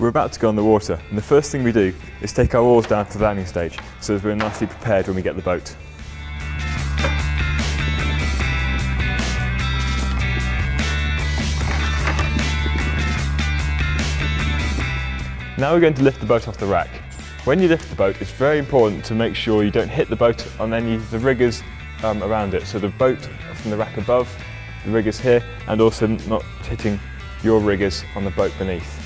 We're about to go on the water, and the first thing we do is take our oars down to the landing stage so that we're nicely prepared when we get the boat. Now we're going to lift the boat off the rack. When you lift the boat, it's very important to make sure you don't hit the boat on any of the riggers around it. So the boat from the rack above, the riggers here, and also not hitting your riggers on the boat beneath.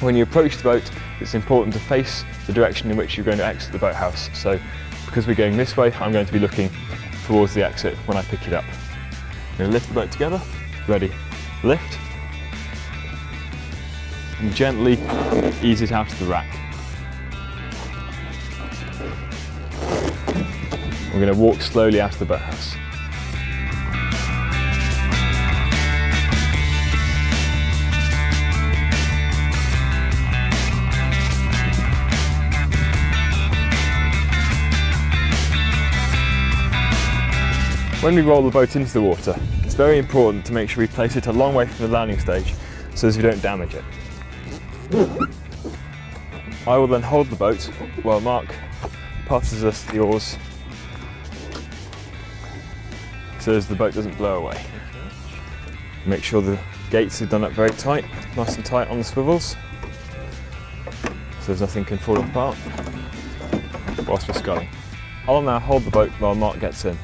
When you approach the boat, it's important to face the direction in which you're going to exit the boathouse. So because we're going this way, I'm going to be looking towards the exit when I pick it up. I'm going to lift the boat together, ready, lift, and gently ease it out of the rack. We're going to walk slowly out of the boathouse. When we roll the boat into the water, it's very important to make sure we place it a long way from the landing stage so as we don't damage it. I will then hold the boat while Mark passes us the oars so as the boat doesn't blow away. Make sure the gates are done up very tight, nice and tight on the swivels, so there's nothing can fall apart whilst we're sculling. I'll now hold the boat while Mark gets in.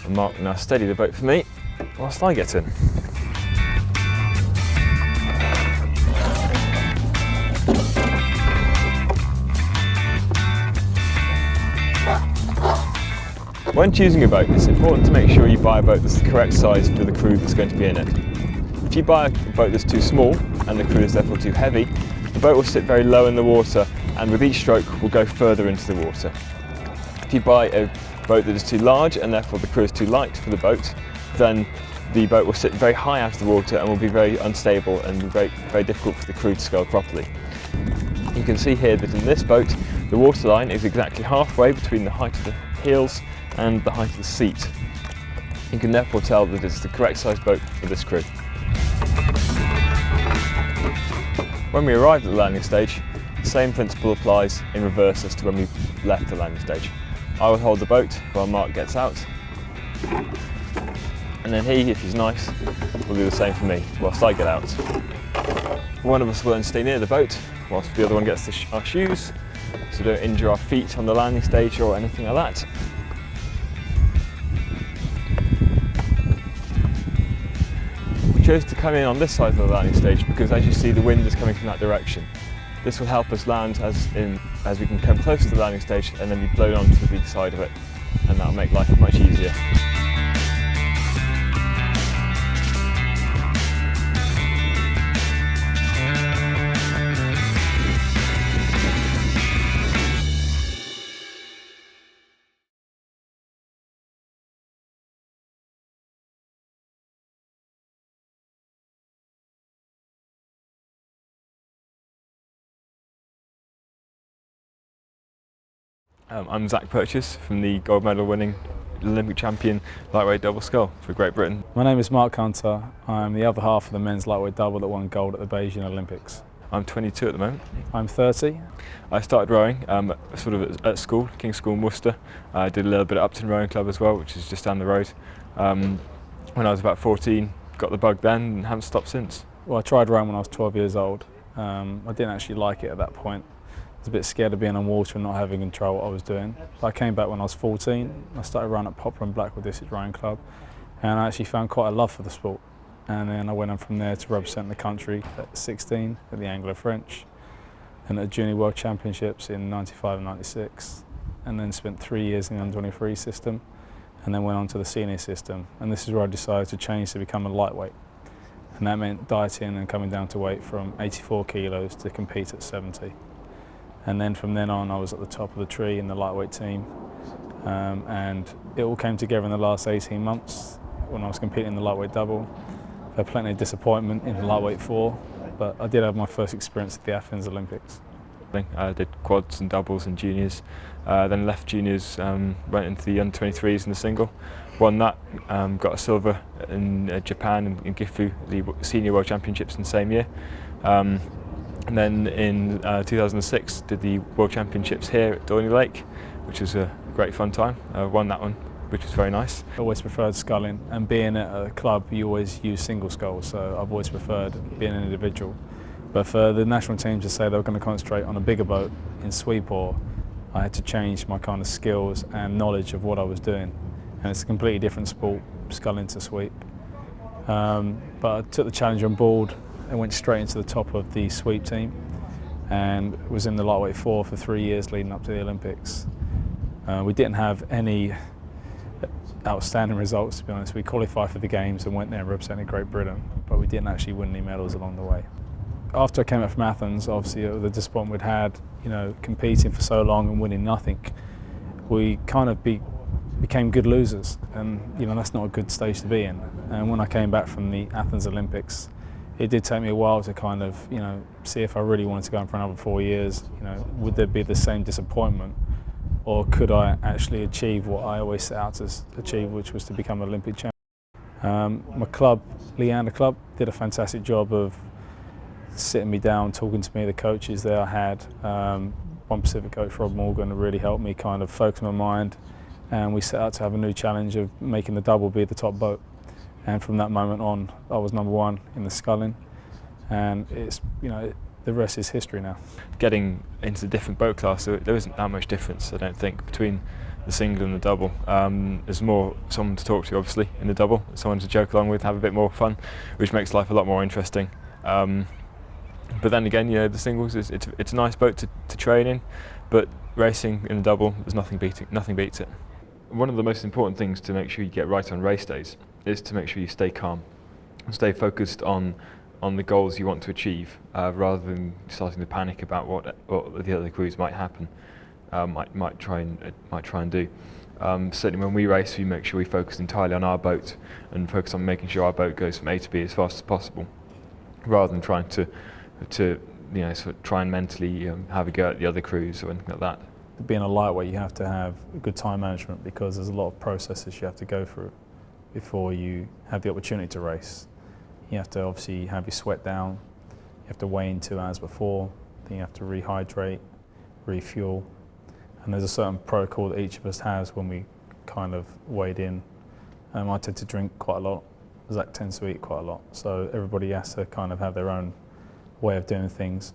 And Mark will now steady the boat for me whilst I get in. When choosing a boat, it's important to make sure you buy a boat that's the correct size for the crew that's going to be in it. If you buy a boat that's too small and the crew is therefore too heavy, the boat will sit very low in the water and with each stroke will go further into the water. If you buy a boat that is too large and therefore the crew is too light for the boat, then the boat will sit very high out of the water and will be very unstable and very difficult for the crew to scull properly. You can see here that in this boat, the waterline is exactly halfway between the height of the heels and the height of the seat. You can therefore tell that it's the correct size boat for this crew. When we arrive at the landing stage, the same principle applies in reverse as to when we left the landing stage. I will hold the boat while Mark gets out, and then he, if he's nice, will do the same for me whilst I get out. One of us will then stay near the boat whilst the other one gets our shoes, so don't injure our feet on the landing stage or anything like that. We chose to come in on this side of the landing stage because, as you see, the wind is coming from that direction. This will help us land as we can come close to the landing stage and then be blown onto the side of it, and that will make life much easier. I'm Zach Purchase from the gold medal winning Olympic champion lightweight double scull for Great Britain. My name is Mark Hunter. I'm the other half of the men's lightweight double that won gold at the Beijing Olympics. I'm 22 at the moment. I'm 30. I started rowing sort of at school, King's School in Worcester. I did a little bit at Upton Rowing Club as well, which is just down the road. When I was about 14, got the bug then and haven't stopped since. Well, I tried rowing when I was 12 years old. I didn't actually like it at that point. I was a bit scared of being on water and not having control what I was doing. So I came back when I was 14. I started running at Poplar and Blackwood District Rowing Club, and I actually found quite a love for the sport. And then I went on from there to represent the country at 16 at the Anglo-French, and at the Junior World Championships in '95 and '96, and then spent 3 years in the under-23 system, and then went on to the senior system. And this is where I decided to change to become a lightweight. And that meant dieting and coming down to weight from 84 kilos to compete at 70. And then from then on, I was at the top of the tree in the lightweight team. And it all came together in the last 18 months when I was competing in the lightweight double. I had plenty of disappointment in the lightweight 4, but I did have my first experience at the Athens Olympics. I did quads and doubles and juniors, then left juniors, went into the under-23s in the single, won that, got a silver in Japan in Gifu, the senior world championships in the same year. And then in 2006 did the world championships here at Dorney Lake, which was a great fun time. Won that one, which was very nice. I always preferred sculling, and being at a club you always use single sculls, so I've always preferred being an individual. But for the national team to say they were going to concentrate on a bigger boat in sweep oar, I had to change my kind of skills and knowledge of what I was doing. And it's a completely different sport, sculling to sweep. But I took the challenge on board and went straight into the top of the sweep team, and was in the lightweight 4 for 3 years leading up to the Olympics. We didn't have any outstanding results, to be honest. We qualified for the games and went there and represented Great Britain, but we didn't actually win any medals along the way. After I came back from Athens, obviously the disappointment we'd had, competing for so long and winning nothing, we kind of became good losers, and that's not a good stage to be in. And when I came back from the Athens Olympics, it did take me a while to kind of see if I really wanted to go on for another 4 years. Would there be the same disappointment, or could I actually achieve what I always set out to achieve, which was to become an Olympic champion? My club, Leander Club, did a fantastic job of sitting me down, talking to me. The coaches there I had, one Pacific coach, Rob Morgan, really helped me kind of focus my mind, and we set out to have a new challenge of making the double be the top boat. And from that moment on, I was #1 in the sculling, and it's the rest is history now. Getting into a different boat class, there isn't that much difference, I don't think, between the single and the double. There's more someone to talk to, obviously, in the double, someone to joke along with, have a bit more fun, which makes life a lot more interesting. But then again, the singles it's a nice boat to train in, but racing in the double, there's nothing beats it. One of the most important things to make sure you get right on race days is to make sure you stay calm and stay focused on the goals you want to achieve, rather than starting to panic about what the other crews might try and do. Certainly when we race, we make sure we focus entirely on our boat and focus on making sure our boat goes from A to B as fast as possible, rather than trying to sort of try and mentally have a go at the other crews or anything like that. Being a lightweight, you have to have good time management, because there's a lot of processes you have to go through before you have the opportunity to race. You have to obviously have your sweat down, you have to weigh in 2 hours before, then you have to rehydrate, refuel, and there's a certain protocol that each of us has when we kind of weighed in. I tend to drink quite a lot, Zach tends to eat quite a lot, so everybody has to kind of have their own way of doing things.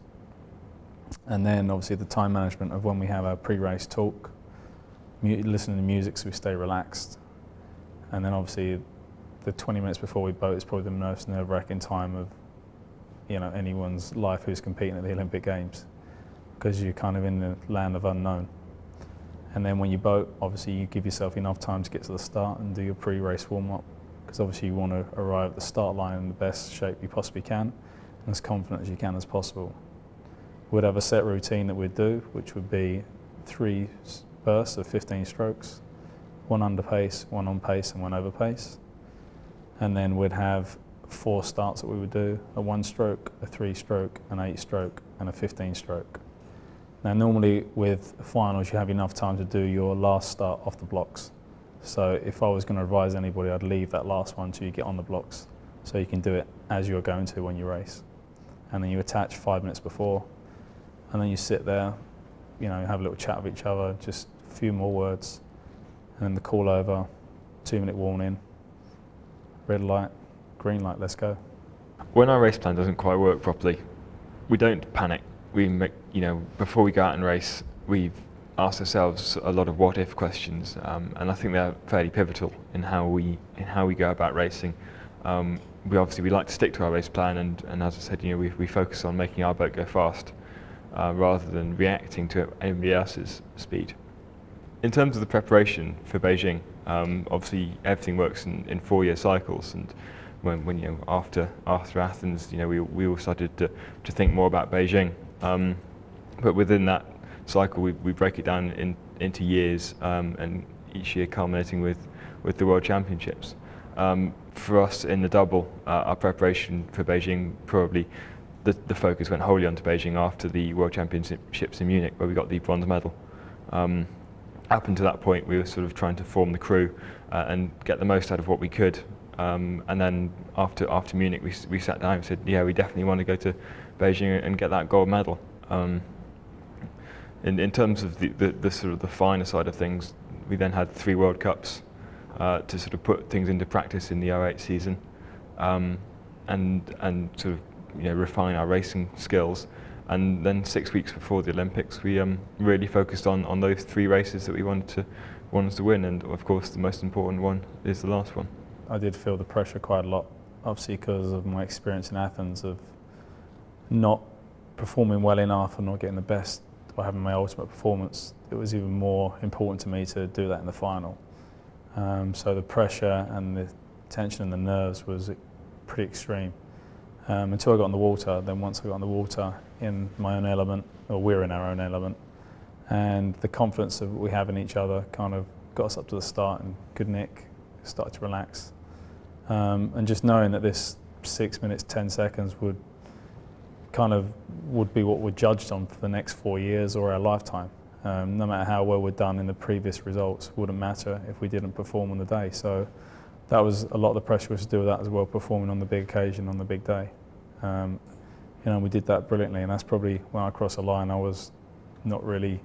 And then obviously the time management of when we have our pre-race talk, listening to music so we stay relaxed. And then obviously the 20 minutes before we boat is probably the most nerve-wracking time of anyone's life who's competing at the Olympic Games, because you're kind of in the land of unknown. And then when you boat, obviously you give yourself enough time to get to the start and do your pre-race warm-up, because obviously you want to arrive at the start line in the best shape you possibly can and as confident as you can as possible. We'd have a set routine that we'd do, which would be 3 bursts of 15 strokes, 1 under pace, 1 on pace and 1 over pace. And then we'd have 4 starts that we would do, a 1-stroke, a 3-stroke, an 8-stroke and a 15-stroke. Now normally with finals you have enough time to do your last start off the blocks. So if I was going to advise anybody, I'd leave that last one till you get on the blocks, so you can do it as you're going to when you race. And then you attach 5 minutes before, and then you sit there, have a little chat with each other, just a few more words, and then the call over, 2-minute warning, red light, green light, let's go. When our race plan doesn't quite work properly, we don't panic. We make, before we go out and race, we've asked ourselves a lot of what-if questions, and I think they're fairly pivotal in how we go about racing. We like to stick to our race plan, and as I said, we focus on making our boat go fast, rather than reacting to anybody else's speed. In terms of the preparation for Beijing, obviously everything works in 4-year cycles, and when after Athens, we all started to think more about Beijing. But within that cycle, we break it down into years, and each year culminating with the World Championships. For us in the double, our preparation for Beijing probably the focus went wholly onto Beijing after the World Championships in Munich, where we got the bronze medal. Up until that point, we were sort of trying to form the crew and get the most out of what we could. And then after Munich, we sat down and said, yeah, we definitely want to go to Beijing and get that gold medal. In terms of the sort of the finer side of things, we then had 3 World Cups to sort of put things into practice in the 08 season, and sort of refine our racing skills. And then 6 weeks before the Olympics, we really focused on those 3 races that we wanted to win, and of course the most important one is the last one. I did feel the pressure quite a lot, obviously because of my experience in Athens of not performing well enough and not getting the best or having my ultimate performance. It was even more important to me to do that in the final. So the pressure and the tension and the nerves was pretty extreme until I got on the water. Then once I got on the water in my own element, or we're in our own element, and the confidence that we have in each other kind of got us up to the start and good nick, started to relax. And just knowing that this 6 minutes 10 seconds would be what we're judged on for the next 4 years or our lifetime. No matter how well we're done in the previous results, wouldn't matter if we didn't perform on the day. So that was a lot of the pressure was to do with that as well, performing on the big occasion, on the big day. We did that brilliantly, and that's probably when I crossed the line. I was not really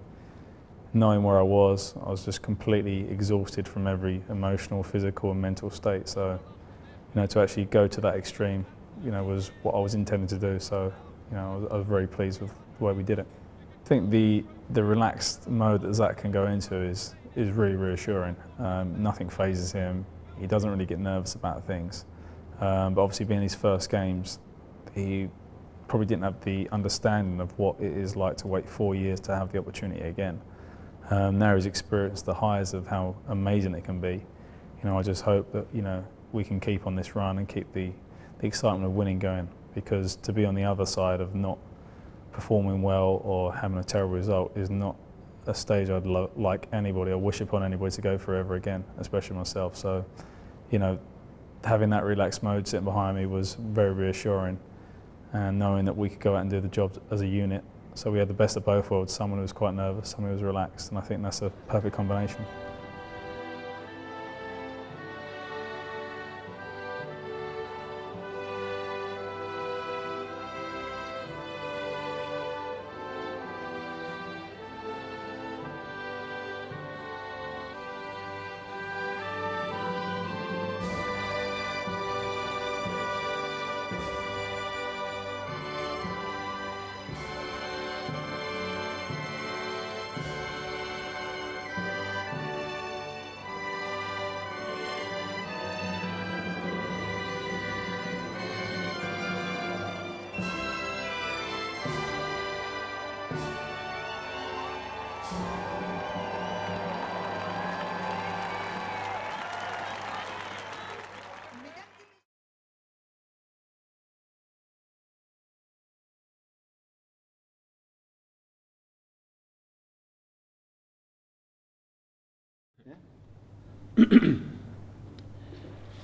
knowing where I was. I was just completely exhausted from every emotional, physical, and mental state. So, to actually go to that extreme, was what I was intending to do. So, I was very pleased with the way we did it. I think the relaxed mode that Zach can go into is really reassuring. Nothing phases him. He doesn't really get nervous about things. But obviously, being his first games, he probably didn't have the understanding of what it is like to wait 4 years to have the opportunity again. Now he's experienced the highs of how amazing it can be. I just hope that we can keep on this run and keep the excitement of winning going, because to be on the other side of not performing well or having a terrible result is not a stage I'd like anybody or wish upon anybody to go through ever again, especially myself. So, having that relaxed mode sitting behind me was very reassuring, and knowing that we could go out and do the job as a unit. So we had the best of both worlds, someone who was quite nervous, someone who was relaxed, and I think that's a perfect combination.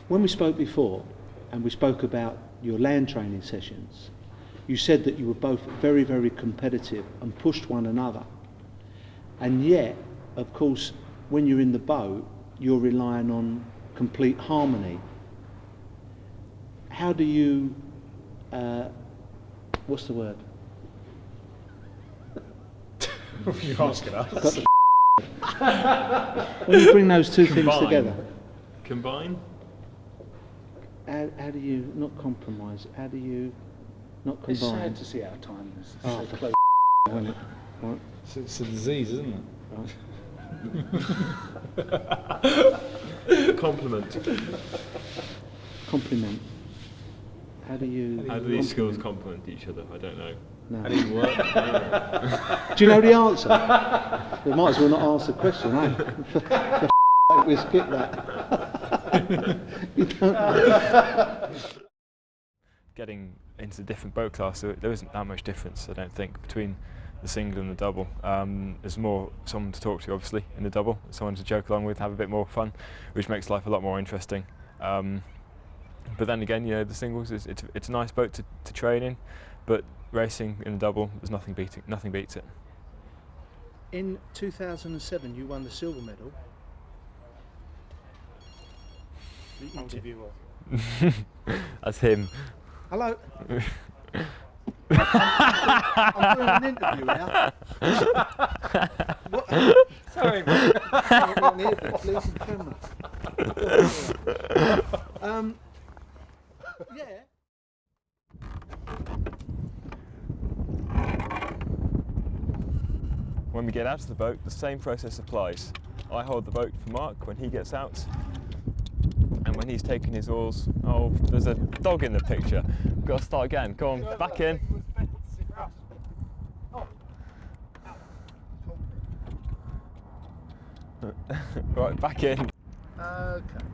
When we spoke before, and we spoke about your land training sessions, you said that you were both very, very competitive and pushed one another. And yet, of course, when you're in the boat, you're relying on complete harmony. How do you, what's the word? You're asking us. When you bring those two things together. Combine? How do you not compromise? How do you not combine? It's sad to see our time is Oh, so close. What? It's a disease, isn't Right. Compliment. Compliment. How do you? How do these skills complement each other? I don't know. No. How do you work? Do you know the answer? We might as well not ask the question, eh? We skip that. You don't know. Getting into the different boat class, there isn't that much difference, I don't think, between the single and the double. There's more someone to talk to, obviously, in the double, someone to joke along with, have a bit more fun, which makes life a lot more interesting. But then again, the singles, it's a nice boat to train in, but racing in a double, there's nothing beats it. In 2007, you won the silver medal. I'll give you one. That's him. Hello. I'm doing an interview now. What? Sorry, mate. I'm not here to police and camera. Yeah. When we get out of the boat, the same process applies. I hold the boat for Mark when he gets out, and when he's taking his oars. Oh, there's a dog in the picture. We've got to start again. Go on, back in. Right, back in. Okay.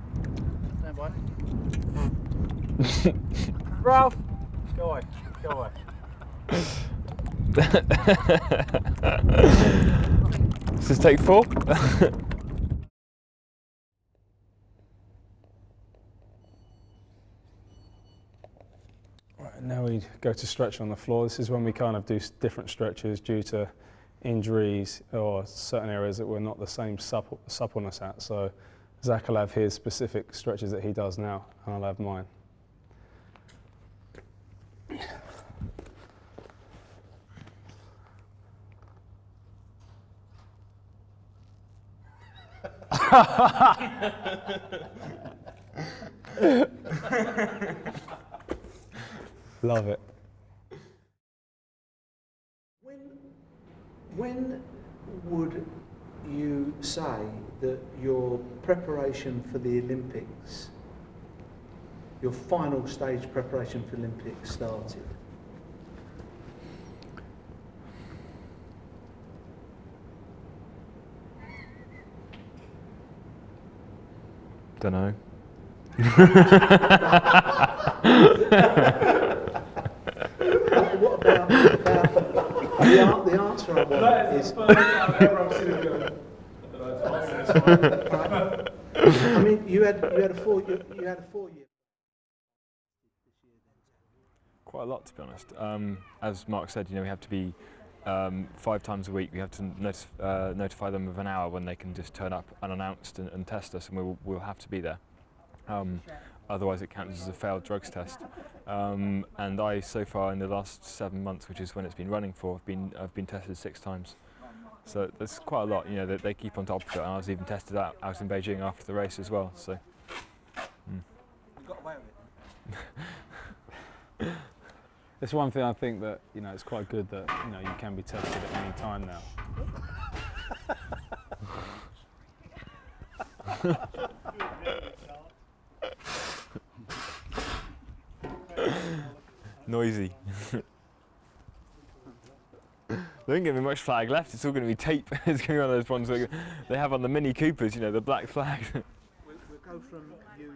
Stand by. Ralph! Go away. Go away. This is take 4. Right, now we go to stretch on the floor. This is when we kind of do different stretches due to injuries or certain areas that we're not the same suppleness at. So Zach will have his specific stretches that he does now, and I'll have mine. Love it. When would you say that your preparation for the Olympics, your final stage preparation for the Olympics started? Don't know. What about the answer I want is. I mean, you had a 4 year. Quite a lot, to be honest. As Mark said, we have to be 5 times a week. We have to notify them of an hour when they can just turn up unannounced and test us, and we'll have to be there. Otherwise, it counts as a failed drugs test. And I, so far in the last 7 months, which is when it's been running for, I've been tested 6 times. So that's quite a lot. They keep on top of it. And I was even tested out in Beijing after the race as well. So. You got away with it. It's one thing I think that it's quite good that you can be tested at any time now. Noisy. There ain't going to be much flag left. It's all going to be tape. It's going to be one of those ones that they have on the Mini Coopers, the black flag. We'll go from